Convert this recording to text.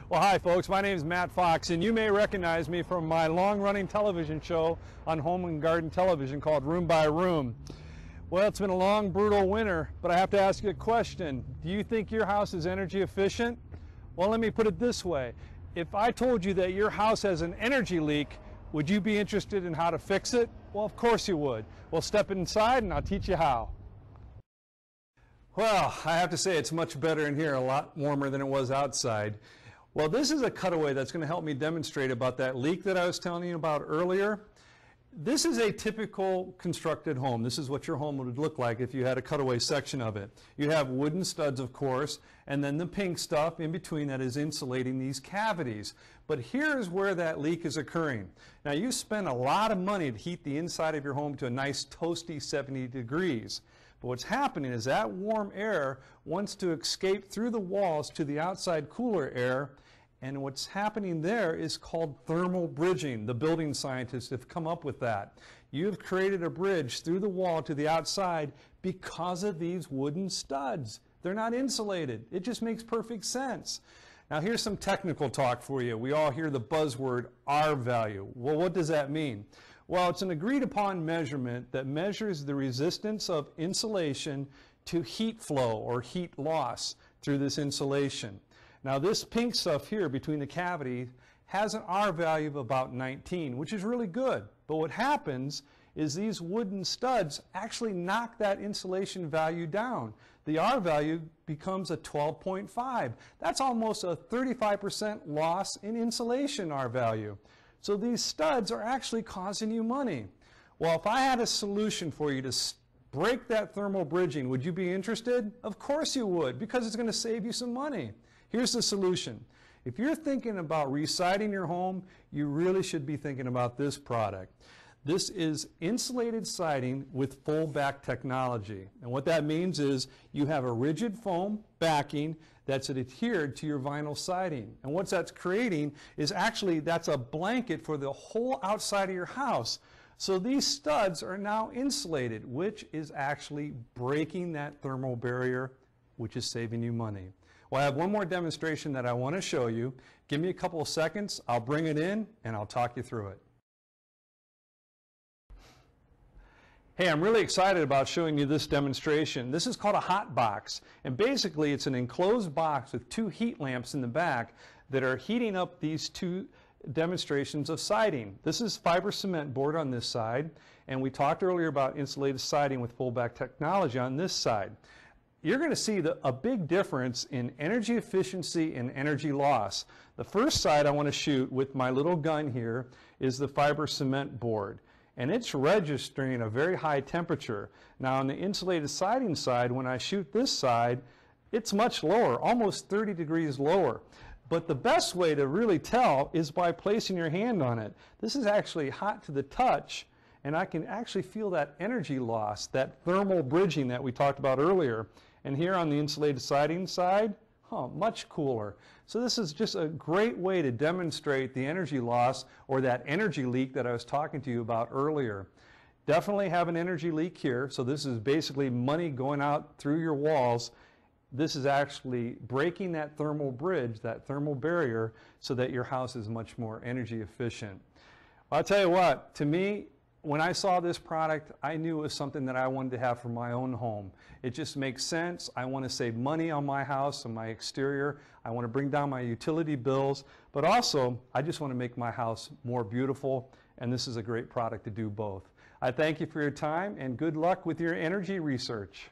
Well, hi folks, my name is Matt Fox, and you may recognize me from my long-running television show on Home and Garden Television called Room by Room. Well, it's been a long, brutal winter, but I have to ask you a question. Do you think your house is energy efficient? Well, let me put it this way. If I told you that your house has an energy leak, would you be interested in how to fix it? Well, of course you would. Well, step inside and I'll teach you how. Well, I have to say it's much better in here, a lot warmer than it was outside. Well, this is a cutaway that's going to help me demonstrate about that leak that I was telling you about earlier. This is a typical constructed home. This is what your home would look like if you had a cutaway section of it. You have wooden studs, of course, and then the pink stuff in between that is insulating these cavities. But here's where that leak is occurring. Now, you spend a lot of money to heat the inside of your home to a nice toasty 70 degrees. But what's happening is that warm air wants to escape through the walls to the outside cooler air, and what's happening there is called thermal bridging. The building scientists have come up with that. You've created a bridge through the wall to the outside because of these wooden studs. They're not insulated. It just makes perfect sense. Now here's some technical talk for you. We all hear the buzzword R value. Well, what does that mean? Well, it's an agreed upon measurement that measures the resistance of insulation to heat flow or heat loss through this insulation. Now this pink stuff here between the cavities has an R value of about 19, which is really good. But what happens is these wooden studs actually knock that insulation value down. The R value becomes a 12.5. That's almost a 35% loss in insulation R value. So these studs are actually causing you money. Well, if I had a solution for you to break that thermal bridging, would you be interested? Of course you would, because it's going to save you some money. Here's the solution. If you're thinking about residing your home, you really should be thinking about this product. This is insulated siding with full back technology. And what that means is you have a rigid foam backing that's adhered to your vinyl siding. And what that's creating is actually that's a blanket for the whole outside of your house. So these studs are now insulated, which is actually breaking that thermal barrier, which is saving you money. Well, I have one more demonstration that I want to show you. Give me a couple of seconds, I'll bring it in and I'll talk you through it. Hey, I'm really excited about showing you this demonstration. This is called a hot box, and basically it's an enclosed box with two heat lamps in the back that are heating up these two demonstrations of siding. This is fiber cement board on this side, and we talked earlier about insulated siding with full back technology on this side. You're going to see a big difference in energy efficiency and energy loss. The first side I want to shoot with my little gun here is the fiber cement board, and it's registering a very high temperature. Now on the insulated siding side, when I shoot this side, it's much lower, almost 30 degrees lower. But the best way to really tell is by placing your hand on it. This is actually hot to the touch, and I can actually feel that energy loss, that thermal bridging that we talked about earlier. And here on the insulated siding side, much cooler. So this is just a great way to demonstrate the energy loss or that energy leak that I was talking to you about earlier. Definitely have an energy leak here. So this is basically money going out through your walls. This is actually breaking that thermal bridge, that thermal barrier, so that your house is much more energy efficient. Well, I'll tell you what, to me, when I saw this product, I knew it was something that I wanted to have for my own home. It just makes sense. I want to save money on my house, on my exterior. I want to bring down my utility bills, but also I just want to make my house more beautiful, and this is a great product to do both. I thank you for your time, and good luck with your energy research.